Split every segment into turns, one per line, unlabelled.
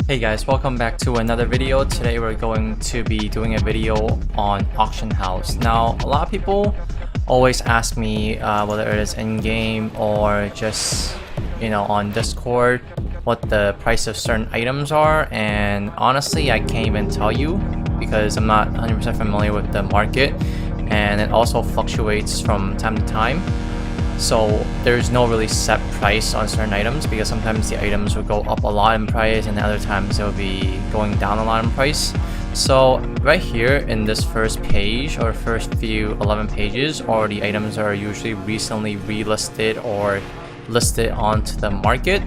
Hey guys, welcome back to another video. Today we're going to be doing a video on auction house. Now, a lot of people always ask me whether it is in-game or just, on Discord, what the price of certain items are, and honestly, I can't even tell you because I'm not 100% familiar with the market, and it also fluctuates from time to time. So there's no really set price on certain items because sometimes the items will go up a lot in price and other times they'll be going down a lot in price. So right here in this first page or first few 11 pages are the items that are usually recently relisted or listed onto the market.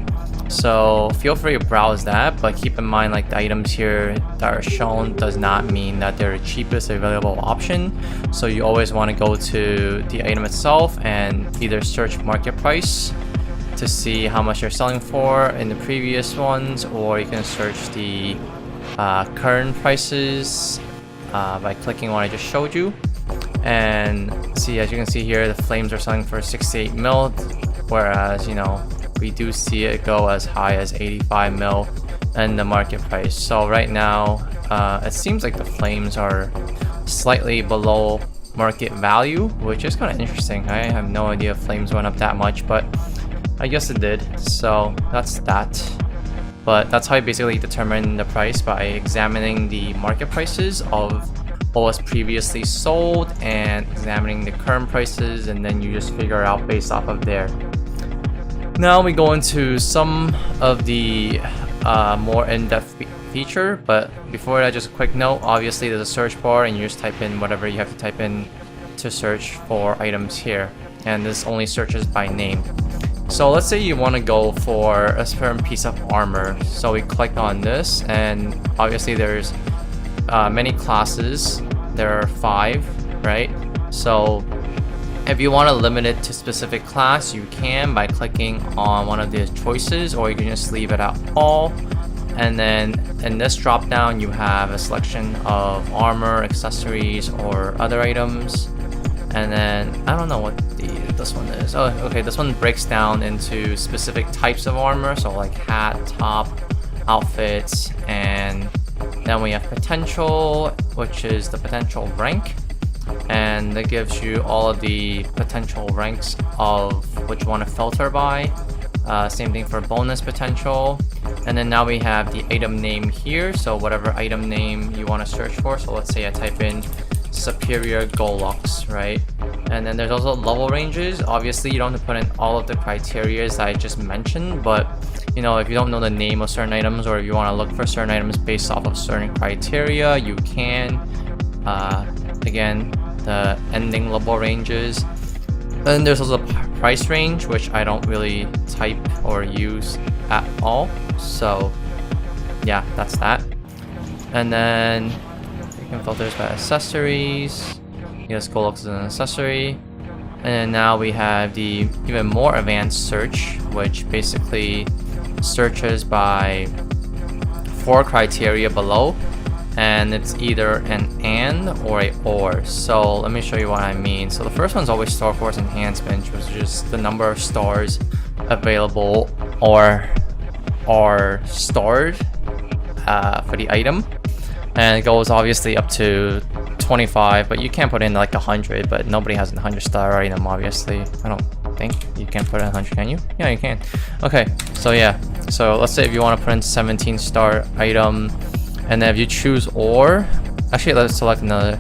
So feel free to browse that, but keep in mind like the items here that are shown does not mean that they're the cheapest available option. So you always want to go to the item itself and either search market price to see how much they're selling for in the previous ones, or you can search the current prices by clicking what I just showed you. And see, as you can see here, the flames are selling for 68 mil, whereas we do see it go as high as 85 mil in the market price. So right now it seems like the flames are slightly below market value, which is kind of interesting. I have no idea if flames went up that much, but I guess it did. So that's that. But that's how you basically determine the price, by examining the market prices of what was previously sold and examining the current prices, and then you just figure out based off of there. Now we go into some of the more in-depth feature, but before that, just a quick note. Obviously there's a search bar and you just type in whatever you have to type in to search for items here, and this only searches by name. So let's say you want to go for a certain piece of armor, so we click on this, and obviously there's many classes. There are 5, right? So if you want to limit it to specific class, you can by clicking on one of the choices, or you can just leave it at all. And then in this drop down, you have a selection of armor, accessories, or other items. And then I don't know what this one is. Oh, okay, this one breaks down into specific types of armor, so like hat, top, outfits, and then we have potential, which is the potential rank. And that gives you all of the potential ranks of which one to filter by. Same thing for bonus potential. And then now we have the item name here, so whatever item name you want to search for. So let's say I type in superior Golux, right? And then there's also level ranges. Obviously you don't have to put in all of the criteria that I just mentioned, but if you don't know the name of certain items, or if you want to look for certain items based off of certain criteria, you can. Again, the ending level ranges. Then there's also price range, which I don't really type or use at all. So yeah, that's that. And then you can filter by accessories. Yes, Golux is an accessory. And then now we have the even more advanced search, which basically searches by 4 criteria below. And it's either an and or a or. So let me show you what I mean. So the first one's always Star Force enhancement, which is just the number of stars available or stored for the item, and it goes obviously up to 25, but you can't put in like 100, but nobody has a 100-star item, obviously. I don't think you can put in 100, can you? Yeah, you can. Okay, so yeah, so let's say if you want to put in 17-star item, and then if you choose or, actually let's select another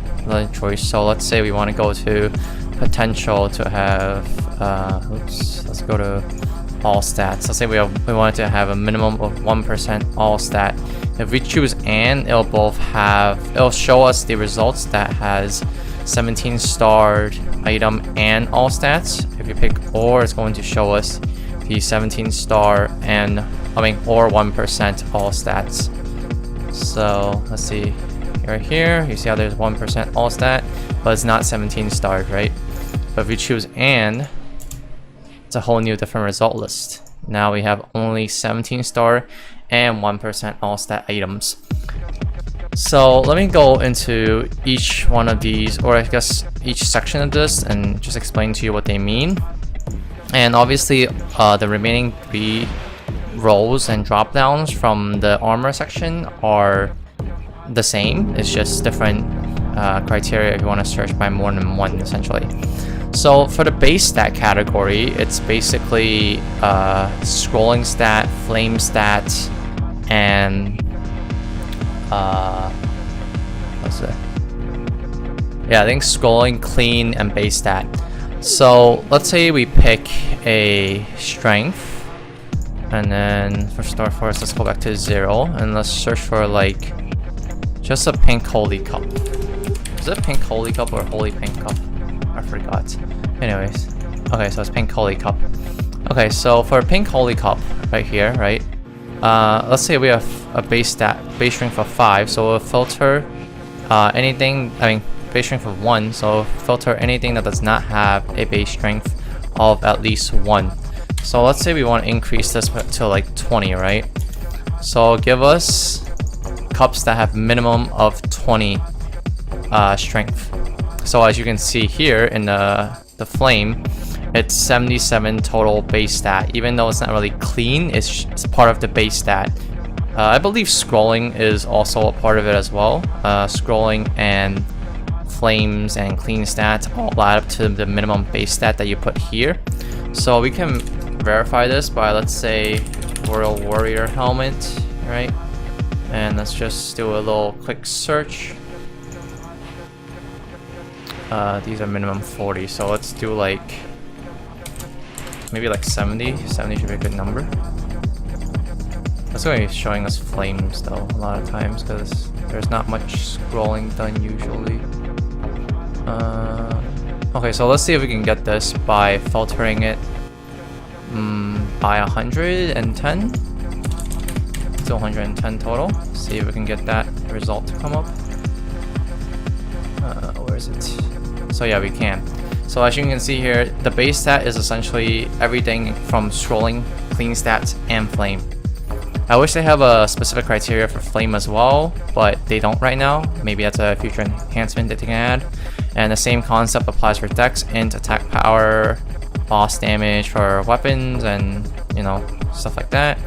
choice. So let's say we want to go to potential to have, let's go to all stats. Let's say we want to have a minimum of 1% all stat. If we choose and, it'll show us the results that has 17-star item and all stats. If you pick or, it's going to show us the 17-star or 1% all stats. So let's see, right here you see how there's 1% all stat, but it's not 17 stars, right? But if we choose and, it's a whole new different result list. Now we have only 17-star and 1% all stat items. So let me go into each one of these, or I guess each section of this, and just explain to you what they mean. And obviously the remaining 3 rows and drop downs from the armor section are the same. It's just different criteria if you want to search by more than one, essentially. So for the base stat category, it's basically scrolling stat, flame stat, and what's it? Yeah, I think scrolling, clean, and base stat. So let's say we pick a strength, and then for start first, let's go back to 0, and let's search for like just a pink holy cup. Is it pink holy cup or holy pink cup? I forgot. Anyways, okay, so it's pink holy cup. Okay, so for pink holy cup right here, right? Let's say we have a base strength of 5, so we'll filter anything. I mean, base strength of 1, so filter anything that does not have a base strength of at least 1. So let's say we want to increase this to like 20, right? So give us cups that have minimum of 20 strength. So as you can see here in the flame, it's 77 total base stat. Even though it's not really clean, it's part of the base stat. I believe scrolling is also a part of it as well. Scrolling and flames and clean stats all add up to the minimum base stat that you put here. So we can verify this by, let's say, Royal Warrior helmet, right? And let's just do a little quick search. These are minimum 40, so let's do like maybe like 70. 70 should be a good number. That's going to be showing us flames though a lot of times, because there's not much scrolling done usually. Okay, so let's see if we can get this by filtering it by 110 to 110 total. See if we can get that result to come up. Where is it? So yeah, we can. So as you can see here, the base stat is essentially everything from scrolling, clean stats, and flame. I wish they have a specific criteria for flame as well, but they don't right now. Maybe that's a future enhancement that they can add. And the same concept applies for dex, int, attack power, boss damage for weapons, and you know, stuff like that.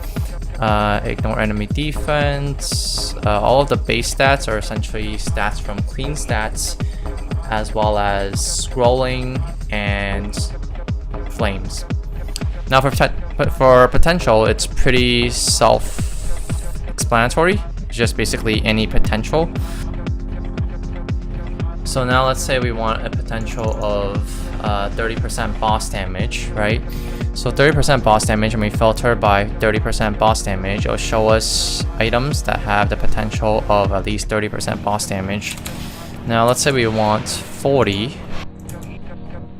Ignore enemy defense. All of the base stats are essentially stats from clean stats, as well as scrolling and flames. Now for potential, it's pretty self-explanatory. It's just basically any potential. So now let's say we want a potential of 30% boss damage, right? So 30% boss damage, and we filter by 30% boss damage, it'll show us items that have the potential of at least 30% boss damage. Now let's say we want 40,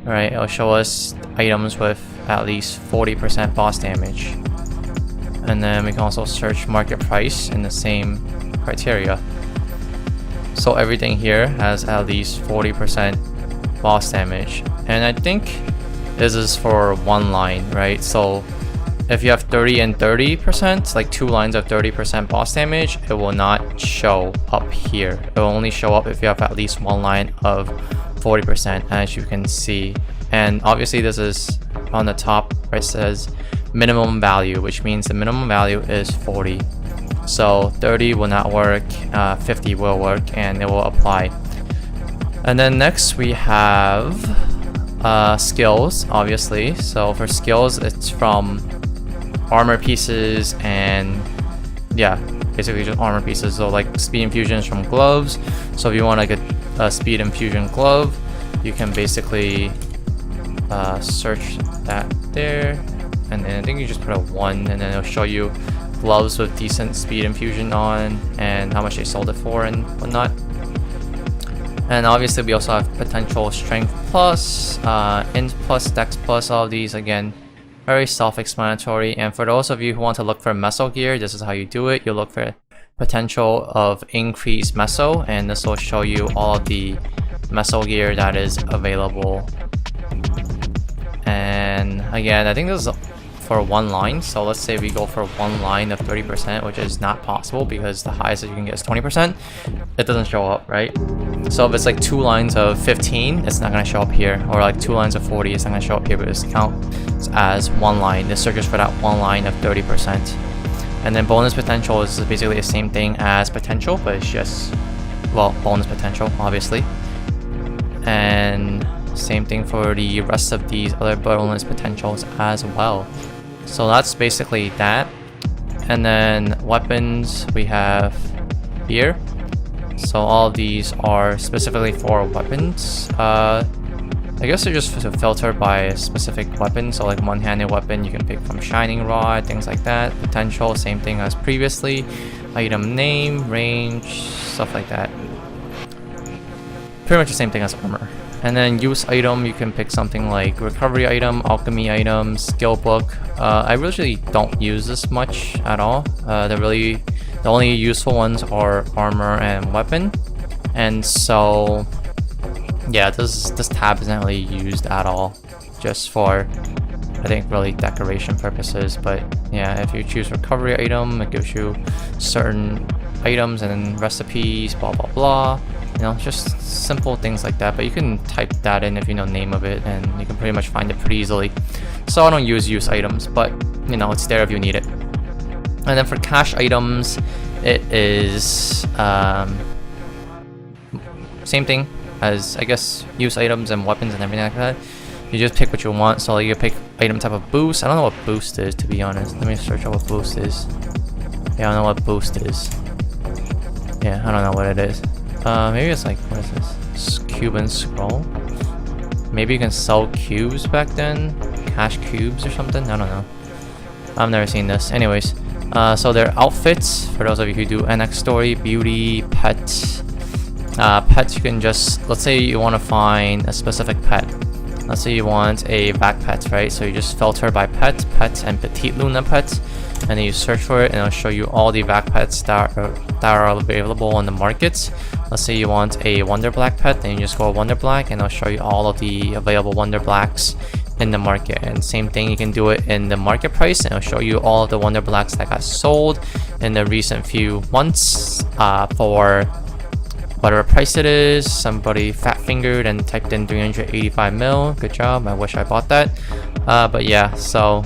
right? It'll show us items with at least 40% boss damage. And then we can also search market price in the same criteria. So everything here has at least 40% boss damage. And I think this is for one line, right? So if you have 30 and 30%, like 2 lines of 30% boss damage, it will not show up here. It will only show up if you have at least 1 line of 40%, as you can see. And obviously this is on the top where it says minimum value, which means the minimum value is 40. So 30 will not work, 50 will work, and it will apply. And then next we have skills, obviously. So for skills, it's from armor pieces, and yeah, basically just armor pieces. So like speed infusions from gloves. So if you want to get a speed infusion glove, you can basically search that there, and then I think you just put a 1, and then it'll show you gloves with decent speed infusion on and how much they sold it for and whatnot. And obviously we also have potential strength plus, int plus, dex plus. All of these, again, very self-explanatory. And for those of you who want to look for meso gear, this is how you do it. You look for potential of increased meso, and this will show you all of the meso gear that is available. And again, I think this is for for one line. So let's say we go for one line of 30%, which is not possible because the highest that you can get is 20%. It doesn't show up, right? So if it's like 2 lines of 15, it's not going to show up here. Or like 2 lines of 40, it's not going to show up here, but it's counts as one line. It searches for that one line of 30%. And then bonus potential is basically the same thing as potential, but it's just, well, bonus potential, obviously. And same thing for the rest of these other bonus potentials as well. So that's basically that. And then weapons we have here. So all of these are specifically for weapons. I guess they're just filtered by a specific weapon. So like one-handed weapon you can pick from Shining Rod, things like that. Potential, same thing as previously. Item name, range, stuff like that. Pretty much the same thing as armor. And then use item, you can pick something like recovery item, alchemy item, skill book. I really don't use this much at all. The only useful ones are armor and weapon. And so yeah, this tab isn't really used at all, just for, I think, really decoration purposes. But yeah, if you choose recovery item, it gives you certain items and then recipes, blah blah blah. You know, just simple things like that. But you can type that in if you know the name of it, and you can pretty much find it pretty easily. So I don't use items, but you know, it's there if you need it. And then for cash items, it is same thing as, I guess, use items and weapons and everything like that. You just pick what you want. So you pick item type of boost. I don't know what boost is, to be honest. Let me search out what boost is. Yeah, I don't know what boost is. Yeah, I don't know what it is. Maybe it's like, what is this? Cube and scroll? Maybe you can sell cubes back then? Cash cubes or something? I don't know. I've never seen this. Anyways, so their outfits, for those of you who do MapleStory, beauty, pets. Pets, you can just, let's say you want to find a specific pet. Let's say you want a vac pet, right? So you just filter by pet, and petite Luna pets. And then you search for it, and it'll show you all the vac pets that are available on the markets. Let's say you want a Wonder Black pet, then you just go Wonder Black, and it'll show you all of the available Wonder Blacks in the market. And same thing, you can do it in the market price, and it'll show you all of the Wonder Blacks that got sold in the recent few months for whatever price it is. Somebody fat fingered and typed in 385 mil. Good job. I wish I bought that. But yeah, so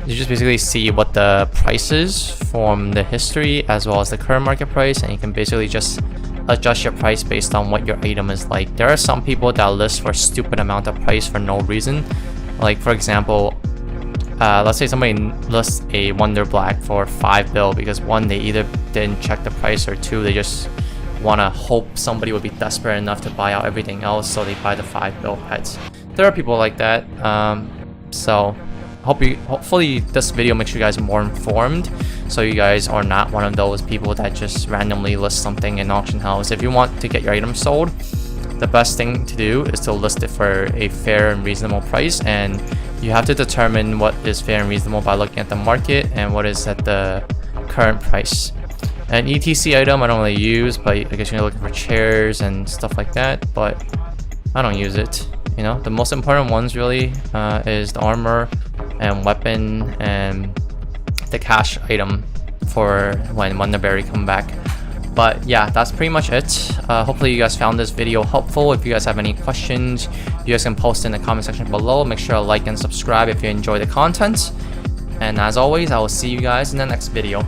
you just basically see what the price is from the history as well as the current market price, and you can basically just adjust your price based on what your item is like. There are some people that list for stupid amount of price for no reason. Like for example, let's say somebody lists a Wonder Black for 5 bill because one, they either didn't check the price, or two, they just want to hope somebody would be desperate enough to buy out everything else, so they buy the 5 bill pets. There are people like that. So hopefully this video makes you guys more informed, so you guys are not one of those people that just randomly list something in auction house. If you want to get your item sold, the best thing to do is to list it for a fair and reasonable price, and you have to determine what is fair and reasonable by looking at the market and what is at the current price. An ETC item I don't really use, but I guess you're looking for chairs and stuff like that, but I don't use it. You know, the most important ones really is the armor and weapon and the cash item for when Wonderberry come back. But yeah, that's pretty much it. Hopefully you guys found this video helpful. If you guys have any questions, you guys can post in the comment section below. Make sure to like and subscribe if you enjoy the content. And as always, I will see you guys in the next video.